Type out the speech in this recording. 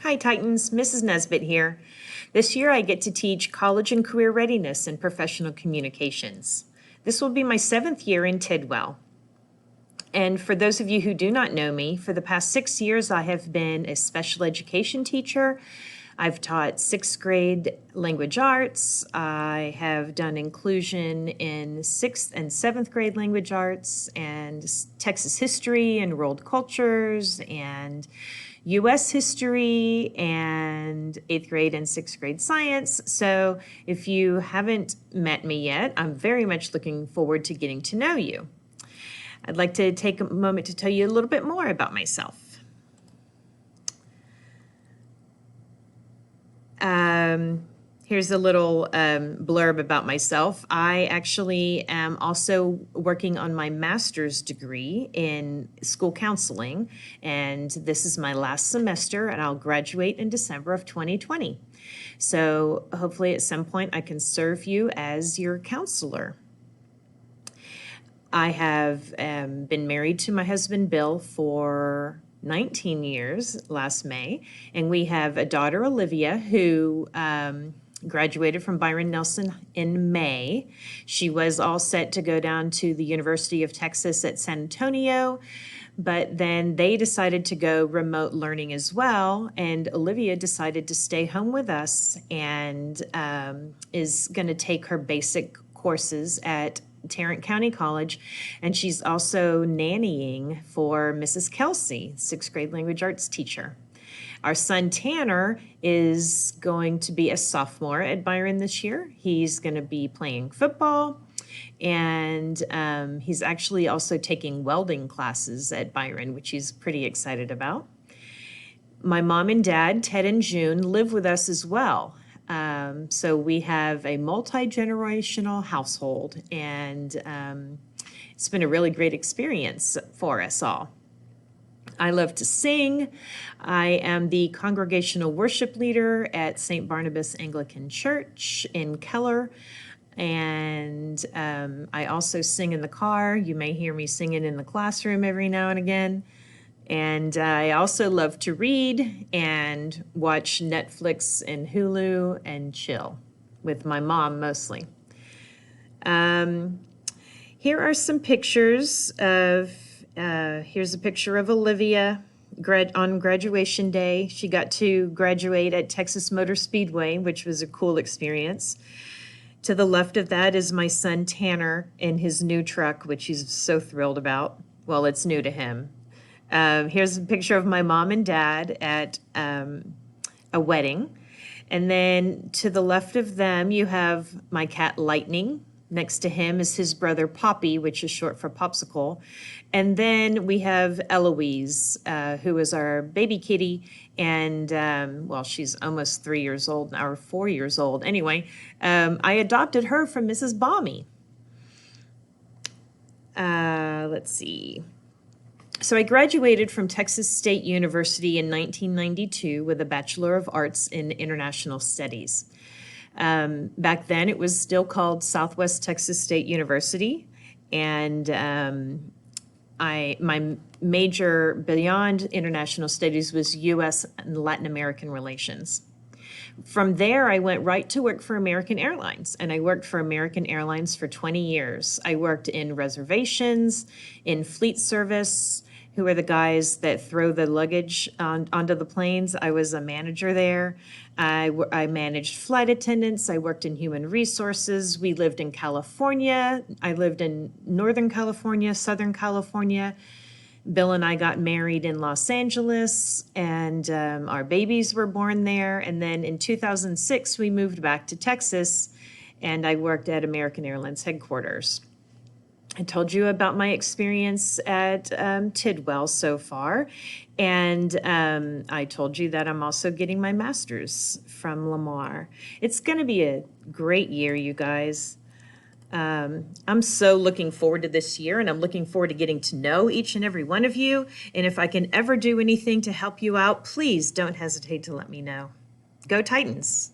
Hi Titans, Mrs. Nesbitt here. This year I get to teach college and career readiness and professional communications. This will be my 7th year in Tidwell. And for those of you who do not know me, for the past 6 years I have been a special education teacher. I've taught 6th grade language arts. I have done inclusion in 6th and 7th grade language arts and Texas history and world cultures and U.S. history and 8th grade and 6th grade science. So if you haven't met me yet, I'm very much looking forward to getting to know you. I'd like to take a moment to tell you a little bit more about myself. Here's a little blurb about myself. I actually am also working on my master's degree in school counseling, and this is my last semester, and I'll graduate in December of 2020. So hopefully at some point I can serve you as your counselor. I have been married to my husband, Bill, for 19 years last May, and we have a daughter, Olivia, who graduated from Byron Nelson in May. She was all set to go down to the University of Texas at San Antonio, but then they decided to go remote learning as well, and Olivia decided to stay home with us and is going to take her basic courses at Tarrant County College, and she's also nannying for Mrs. Kelsey, 6th grade language arts teacher. Our son Tanner is going to be a sophomore at Byron this year. He's going to be playing football, and he's actually also taking welding classes at Byron, which he's pretty excited about. My mom and dad, Ted and June, live with us as well. So we have a multi-generational household, and it's been a really great experience for us all. I love to sing. I am the congregational worship leader at St. Barnabas Anglican Church in Keller, and I also sing in the car. You may hear me singing in the classroom every now and again. And I also love to read and watch Netflix and Hulu and chill with my mom mostly. Here are some pictures of, here's a picture of Olivia on graduation day. She got to graduate at Texas Motor Speedway, which was a cool experience. To the left of that is my son Tanner in his new truck, which he's so thrilled about. Well, it's new to him. Here's a picture of my mom and dad at a wedding. And then to the left of them, you have my cat Lightning. Next to him is his brother Poppy, which is short for Popsicle. And then we have Eloise, who is our baby kitty. And, well, she's almost 3 years old now, or 4 years old. Anyway, I adopted her from Mrs. Balmy. Let's see. So I graduated from Texas State University in 1992 with a Bachelor of Arts in International Studies. Back then, it was still called Southwest Texas State University, and my major beyond international studies was U.S. and Latin American relations. From there, I went right to work for American Airlines, and I worked for American Airlines for 20 years. I worked in reservations, in fleet service, who are the guys that throw the luggage onto the planes. I was a manager there. I managed flight attendants. I worked in human resources. We lived in California. I lived in Northern California, Southern California. Bill and I got married in Los Angeles, and our babies were born there. And then in 2006, we moved back to Texas, and I worked at American Airlines headquarters. I told you about my experience at Tidwell so far, and I told you that I'm also getting my master's from Lamar. It's going to be a great year, you guys. I'm so looking forward to this year, and I'm looking forward to getting to know each and every one of you. And if I can ever do anything to help you out, please don't hesitate to let me know. Go Titans!